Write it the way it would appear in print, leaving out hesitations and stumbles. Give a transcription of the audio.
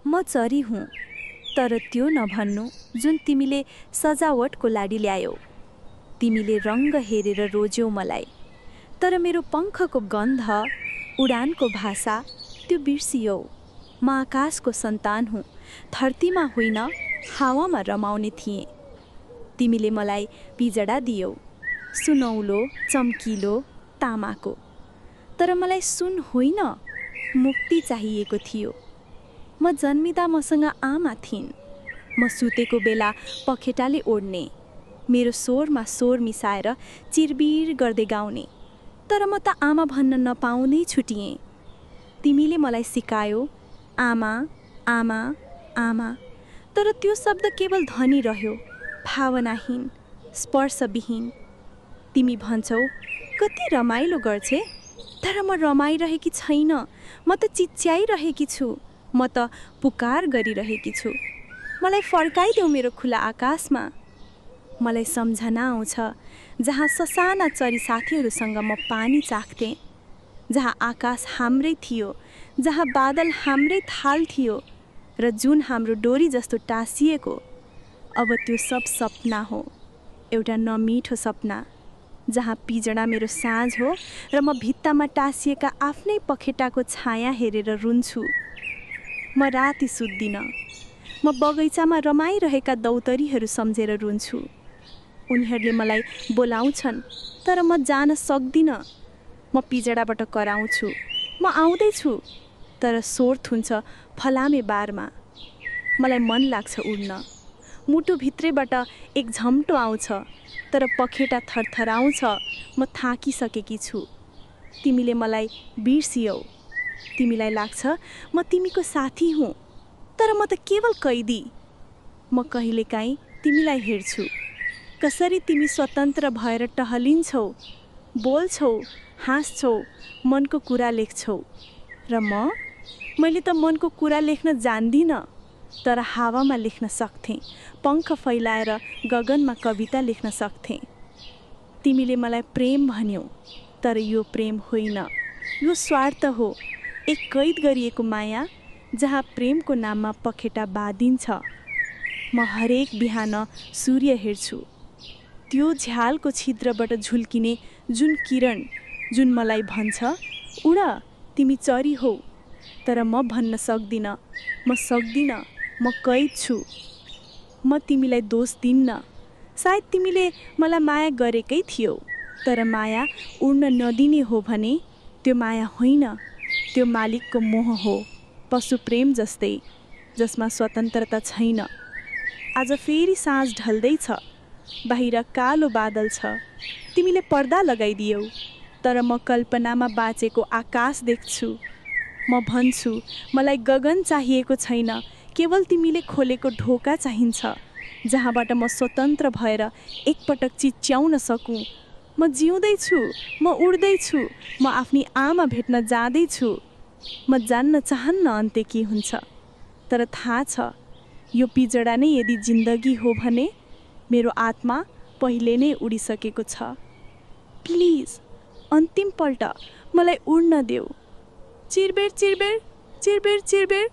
म चरी हुँ, तर त्यो नभन्नु जुन तिमीले सजावटको लाडी ल्यायौ। तिमीले रङ्ग हेरेर रोज्यौ मलाई, तर मेरो पङ्खको गन्ध, उडानको भाषा त्यो बिर्सियौ। म आकाशको सन्तान हुँ, धरतीमा होइन हावामा रमाउने थिएँ। तिमीले मलाई पिजडा दियौ, सुनौलो चम्किलो तामाको, तर मलाई सुन होइन मुक्ति चाहिएको थियो। म जन्मिँदा मसँग आमा थिइन्। म सुतेको बेला पखेटाले ओड्ने, मेरो स्वरमा स्वर मिसाएर चिरबिर गर्दै गाउने, तर म त आमा भन्न नपाउँदै छुटिएँ। तिमीले मलाई सिकायौ आमा आमा आमा, तर त्यो शब्द केवल ध्वनि रह्यो, भावनाहीन, स्पर्शविहीन। तिमी भन्छौ कति रमाइलो गर्छे, तर म रमाइरहेकी छैन। म त चिच्याइरहेकी छु, म त पुकार गरिरहेकी छु। मलाई फर्काइदेऊ मेरो खुला आकाशमा। मलाई सम्झना आउँछ जहाँ ससाना चरी साथीहरूसँग म पानी चाख्थेँ, जहाँ आकाश हाम्रै थियो, जहाँ बादल हाम्रै थाल थियो र जुन हाम्रो डोरी जस्तो टाँसिएको। अब त्यो सब सपना हो, एउटा नमिठो सपना, जहाँ पिजडा मेरो साँझ हो र म भित्तामा टाँसिएका आफ्नै पखेटाको छाया हेरेर रुन्छु। म राति सुत्दिनँ, म बगैँचामा रमाइरहेका दौतरीहरू सम्झेर रुन्छु। उनीहरूले मलाई बोलाउँछन्, तर म जान सक्दिनँ। म पिजडाबाट कराउँछु, म आउँदैछु, तर स्वर थुन्छ फलामे बारमा। मलाई मन लाग्छ उड्न, मुटुभित्रैबाट एक झम्टो आउँछ, तर पखेटा थरथराउँछ। म थाकिसकेकी छु। तिमीले मलाई बिर्सियौ। तिमीलाई लाग्छ म तिमीको साथी हुँ, तर म त केवल कैदी। म कहिलेकाहीँ तिमीलाई हेर्छु, कसरी तिमी स्वतन्त्र भएर टहलिन्छौ, बोल्छौ, हाँस्छौ, मनको कुरा लेख्छौ। र मैले त मनको कुरा लेख्न जान्दिनँ, तर हावामा लेख्न सक्थेँ, पङ्ख फैलाएर गगनमा कविता लेख्न सक्थेँ। तिमीले मलाई प्रेम भन्यौ, तर यो प्रेम होइन, यो स्वार्थ हो, एक कैद गरिएको माया, जहाँ प्रेमको नाममा पखेटा बाँधिन्छ। म हरेक बिहान सूर्य हेर्छु, त्यो झ्यालको छिद्रबाट झुल्किने जुन किरण, जुन मलाई भन्छ उड, तिमी चरी हौ। तर म भन्न सक्दिनँ, म सक्दिनँ, म कैद छु। म तिमीलाई दोष दिन्न, सायद तिमीले मलाई माया गरेकै थियौ, तर माया उड्न नदिने हो भने त्यो माया होइन, त्यो मालिकको मोह हो, पशु प्रेम जस्तै, जसमा स्वतन्त्रता छैन। आज फेरि साँझ ढल्दैछ, बाहिर कालो बादल छ। तिमीले पर्दा लगाइदियौ, तर म कल्पनामा बाँचेको आकाश देख्छु। म भन्छु मलाई गगन चाहिएको छैन, केवल तिमीले खोलेको ढोका चाहिन्छ, जहाँबाट म स्वतन्त्र भएर एकपटक चिच्याउन सकूँ। म जिउँदैछु, म उड्दैछु, म आफ्नी आमा भेट्न जाँदैछु। म जान्न चाहन्न अन्त्य के हुन्छ, तर थाहा छ यो पिजडा नै यदि जिन्दगी हो भने मेरो आत्मा पहिले नै उडिसकेको छ। प्लिज अन्तिमपल्ट मलाई उड्न देऊ। चिरबेर चिरबेर चिरबेर चिरबेर।